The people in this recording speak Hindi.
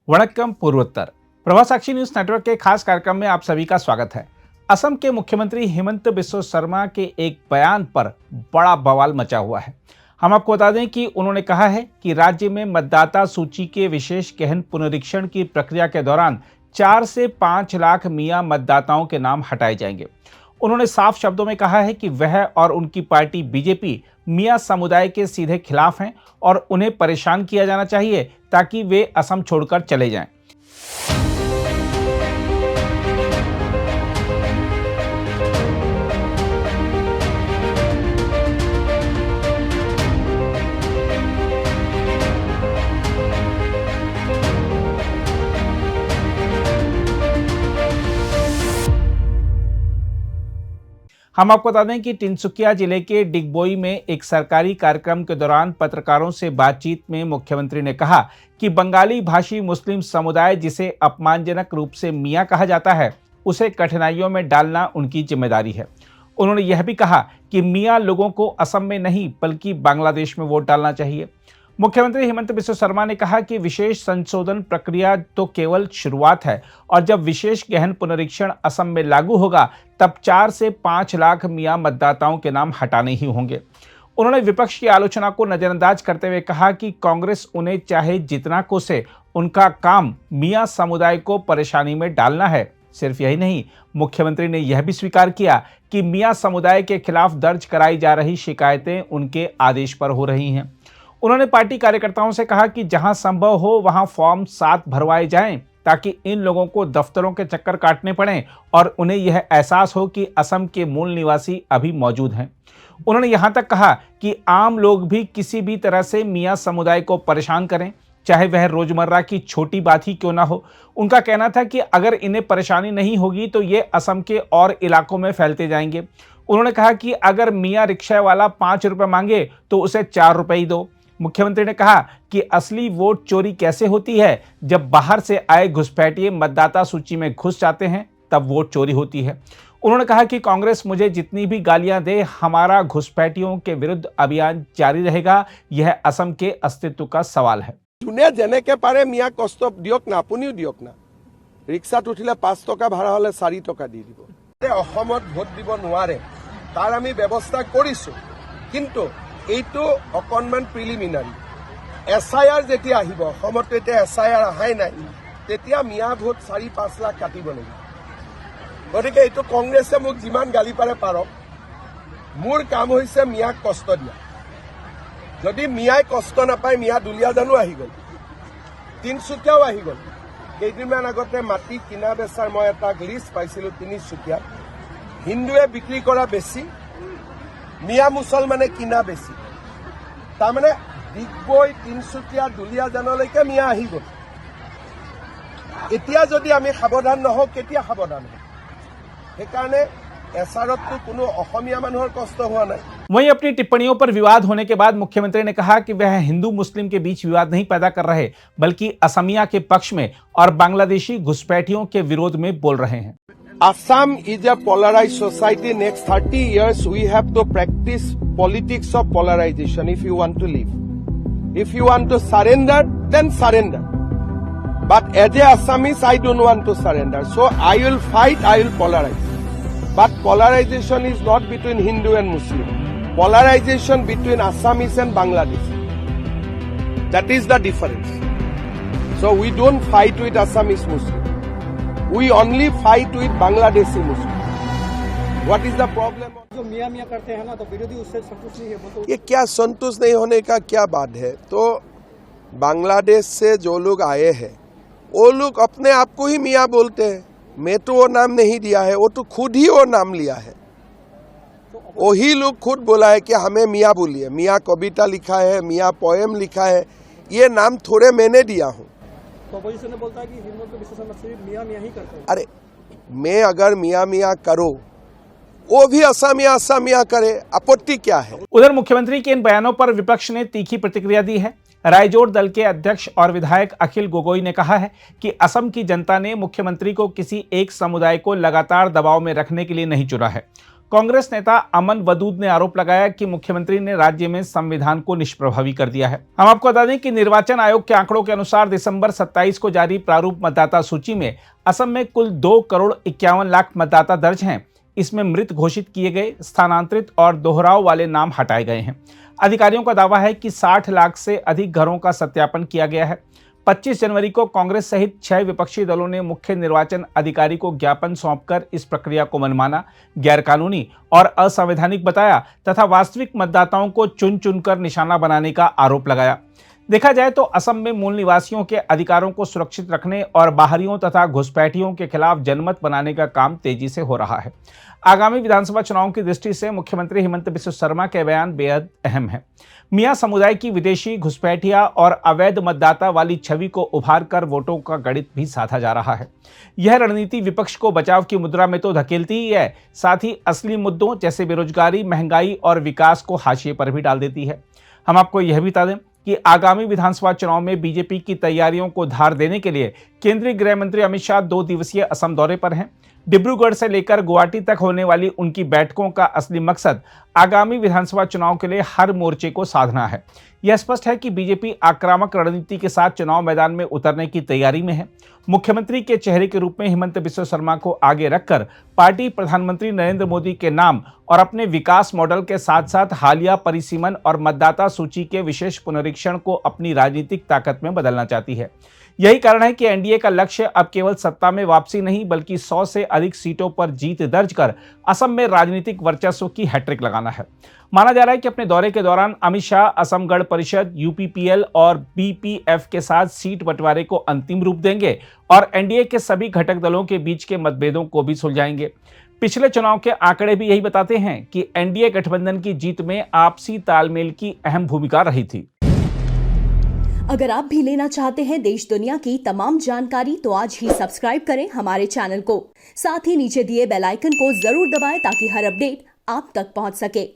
वणक्कम पूर्वोत्तर प्रभा साक्षी न्यूज नेटवर्क के खास कार्यक्रम में आप सभी का स्वागत है। असम के मुख्यमंत्री हिमंत बिस्वा शर्मा के एक बयान पर बड़ा बवाल मचा हुआ है। हम आपको बता दें कि उन्होंने कहा है कि राज्य में मतदाता सूची के विशेष गहन पुनरीक्षण की प्रक्रिया के दौरान 4 से 5 लाख मियां मतदाताओं के नाम हटाए जाएंगे। उन्होंने साफ शब्दों में कहा है कि वह और उनकी पार्टी बीजेपी मियां समुदाय के सीधे खिलाफ हैं और उन्हें परेशान किया जाना चाहिए ताकि वे असम छोड़कर चले जाएं। हम आपको बता दें कि तिनसुकिया जिले के डिगबोई में एक सरकारी कार्यक्रम के दौरान पत्रकारों से बातचीत में मुख्यमंत्री ने कहा कि बंगाली भाषी मुस्लिम समुदाय जिसे अपमानजनक रूप से मियां कहा जाता है, उसे कठिनाइयों में डालना उनकी जिम्मेदारी है। उन्होंने यह भी कहा कि मियां लोगों को असम में नहीं बल्कि बांग्लादेश में वोट डालना चाहिए। मुख्यमंत्री हिमंत बिस्वा शर्मा ने कहा कि विशेष संशोधन प्रक्रिया तो केवल शुरुआत है और जब विशेष गहन पुनरीक्षण असम में लागू होगा तब 4 से 5 लाख मियां मतदाताओं के नाम हटाने ही होंगे। उन्होंने विपक्ष की आलोचना को नजरअंदाज करते हुए कहा कि कांग्रेस उन्हें चाहे जितना कोसे, उनका काम मियां समुदाय को परेशानी में डालना है। सिर्फ यही नहीं, मुख्यमंत्री ने यह भी स्वीकार किया कि मियां समुदाय के खिलाफ दर्ज कराई जा रही शिकायतें उनके आदेश पर हो रही हैं। उन्होंने पार्टी कार्यकर्ताओं से कहा कि जहां संभव हो वहां फॉर्म 7 भरवाए जाएं ताकि इन लोगों को दफ्तरों के चक्कर काटने पड़ें और उन्हें यह एहसास हो कि असम के मूल निवासी अभी मौजूद हैं। उन्होंने यहां तक कहा कि आम लोग भी किसी भी तरह से मियां समुदाय को परेशान करें, चाहे वह रोजमर्रा की छोटी बात ही क्यों ना हो। उनका कहना था कि अगर इन्हें परेशानी नहीं होगी तो ये असम के और इलाकों में फैलते जाएंगे। उन्होंने कहा कि अगर मियां रिक्शा वाला 5 रुपये मांगे तो उसे 4 रुपये ही दो। मुख्यमंत्री ने कहा कि असली वोट चोरी कैसे होती है, जब बाहर से आए घुसपैठिए मतदाता सूची में घुस जाते हैं तब वोट चोरी होती है। उन्होंने कहा कि कांग्रेस मुझे जितनी भी गालियां दे, हमारा घुसपैठियों के विरुद्ध अभियान जारी रहेगा। यह असम के अस्तित्व का सवाल है। जोने जेनेके पारे मिया कष्ट दियक ना, आपनिও दियक ना। रिक्सात उठिले 5 टका भाड़ा हले 4 टका দি দিব। অসমত ভোট দিব নোৱাৰে তাৰ আমি ব্যৱস্থা কৰিছো, কিন্তু এইটো অকনমান প্ৰিলিমিনাৰী। SIR যেতিয়া আহিব, অসমত এতিয়া SIR আহাই নাই, তেতিয়া মিয়া ভোট 4-5 লাখ কাটিব লাগিব। গতিকে এইটো কংগ্ৰেছে মোক যিমান গালি পাৰে পাৰক, মোৰ কাম হৈছে মিয়াক কষ্ট দিয়া। যদি মিয়াই কষ্ট নাপায়, মিয়া দুলীয়াজানো আহি গ'ল, তিনচুকীয়াও আহি গ'ল। কেইদিনমান আগতে মাটি কিনা বেচাৰ মই এটা লিষ্ট পাইছিলো তিনিচুকীয়াত। হিন্দুৱে বিক্ৰী কৰা বেছি, মিয়া মুছলমানে কিনা বেছি। তাৰমানে ডিগবৈ, তিনচুকীয়া, দুলীয়াজানলৈকে মিয়া আহি গ'ল। এতিয়া যদি আমি সাৱধান নহওঁ, কেতিয়া সাৱধান হ'ম? সেইকাৰণে এছাৰততো কোনো অসমীয়া মানুহৰ কষ্ট হোৱা নাই। वहीं अपनी टिप्पणियों पर विवाद होने के बाद मुख्यमंत्री ने कहा कि वह हिंदू मुस्लिम के बीच विवाद नहीं पैदा कर रहे, बल्कि असमिया के पक्ष में और बांग्लादेशी घुसपैठियों के विरोध में बोल रहे हैं। Assam is a polarized society. Next 30 years, we have to practice politics of polarization if you want to live. If you want to surrender, then surrender. But as a Assamese, I don't want to surrender. So I will fight, I will polarize. But polarization is not between Hindu and Muslim. Polarization between Assamese and Bangladesh. That is the difference. So we don't fight with Assamese Muslim. We only fight with Bangladeshi Muslim. What is the problem? जो मियाँ मियाँ करते हैं ना, तो विरोधी उससे संतुष्ट नहीं है, वो तो ये क्या संतुष्ट नहीं होने का क्या बात है? तो बांग्लादेश से जो लोग आए हैं, वो लोग अपने आप को ही मियाँ बोलते हैं। मैं तो वो नाम नहीं दिया है, वो तो खुद ही वो नाम लिया है। वही लोग खुद बोला है कि हमें मियाँ बोलिए। मियाँ कविता लिखा है, मियाँ पोएम लिखा है, ये नाम थोड़े मैंने दिया हूँ। तो अपोजिशन ने बोलता है कि हिंदुओं के विशेष सिर्फ मियाँ मियाँ ही करते हैं। अरे मैं अगर मियाँ मियाँ करो, वो भी असमिया असमिया करे, आपत्ति क्या है? उधर मुख्यमंत्री के इन बयानों पर विपक्ष ने तीखी प्रतिक्रिया दी है। रायजोर दल के अध्यक्ष और विधायक अखिल गोगोई ने कहा है कि असम की जनता ने मुख्यमंत्री को किसी एक समुदाय को लगातार दबाव में रखने के लिए नहीं चुना है। कांग्रेस नेता अमन वदूद ने आरोप लगाया कि मुख्यमंत्री ने राज्य में संविधान को निष्प्रभावी कर दिया है। हम आपको बता दें कि निर्वाचन आयोग के आंकड़ों के अनुसार दिसंबर 27 को जारी प्रारूप मतदाता सूची में असम में कुल 2,51,00,000 मतदाता दर्ज हैं। इसमें मृत घोषित किए गए, स्थानांतरित और दोहराव वाले नाम हटाए गए हैं। अधिकारियों का दावा है कि 60 लाख से अधिक घरों का सत्यापन किया गया है। 25 जनवरी को कांग्रेस सहित 6 विपक्षी दलों ने मुख्य निर्वाचन अधिकारी को ज्ञापन सौंपकर इस प्रक्रिया को मनमाना, गैरकानूनी और असंवैधानिक बताया तथा वास्तविक मतदाताओं को चुन चुनकर निशाना बनाने का आरोप लगाया। देखा जाए तो असम में मूल निवासियों के अधिकारों को सुरक्षित रखने और बाहरियों तथा घुसपैठियों के खिलाफ जनमत बनाने का काम तेजी से हो रहा है। आगामी विधानसभा चुनाव की दृष्टि से मुख्यमंत्री हिमंत बिस्वा शर्मा के बयान बेहद अहम है। मियां समुदाय की विदेशी, घुसपैठिया और अवैध मतदाता वाली छवि को उभार कर वोटों का गणित भी साधा जा रहा है। यह रणनीति विपक्ष को बचाव की मुद्रा में तो धकेलती ही है, साथ ही असली मुद्दों जैसे बेरोजगारी, महंगाई और विकास को हाशिए पर भी डाल देती है। हम आपको यह भी बता दें कि आगामी विधानसभा चुनाव में बीजेपी की तैयारियों को धार देने के लिए केंद्रीय गृह मंत्री अमित शाह 2 दिवसीय असम दौरे पर हैं। डिब्रूगढ़ से लेकर गुवाहाटी तक होने वाली उनकी बैठकों का असली मकसद आगामी विधानसभा चुनाव के लिए हर मोर्चे को साधना है। यह स्पष्ट है कि बीजेपी आक्रामक रणनीति के साथ चुनाव मैदान में उतरने की तैयारी में है। मुख्यमंत्री के चेहरे के रूप में हिमंत बिस्वा शर्मा को आगे रखकर पार्टी प्रधानमंत्री नरेंद्र मोदी के नाम और अपने विकास मॉडल के साथ साथ हालिया परिसीमन और मतदाता सूची के विशेष पुनरीक्षण को अपनी राजनीतिक ताकत में बदलना चाहती है। यही कारण है कि एनडीए का लक्ष्य अब केवल सत्ता में वापसी नहीं बल्कि 100 से अधिक सीटों पर जीत दर्ज कर असम में राजनीतिक वर्चस्व की हैट्रिक लगाना है। माना जा रहा है कि अपने दौरे के दौरान अमित शाह असम गण परिषद, यूपीपीएल और बीपीएफ के साथ सीट बंटवारे को अंतिम रूप देंगे और एनडीए के सभी घटक दलों के बीच के मतभेदों को भी सुलझाएंगे। पिछले चुनाव के आंकड़े भी यही बताते हैं कि एनडीए गठबंधन की जीत में आपसी तालमेल की अहम भूमिका रही थी। अगर आप भी लेना चाहते हैं देश दुनिया की तमाम जानकारी तो आज ही सब्सक्राइब करें हमारे चैनल को। साथ ही नीचे दिए बेल आइकन को जरूर दबाएं ताकि हर अपडेट आप तक पहुंच सके।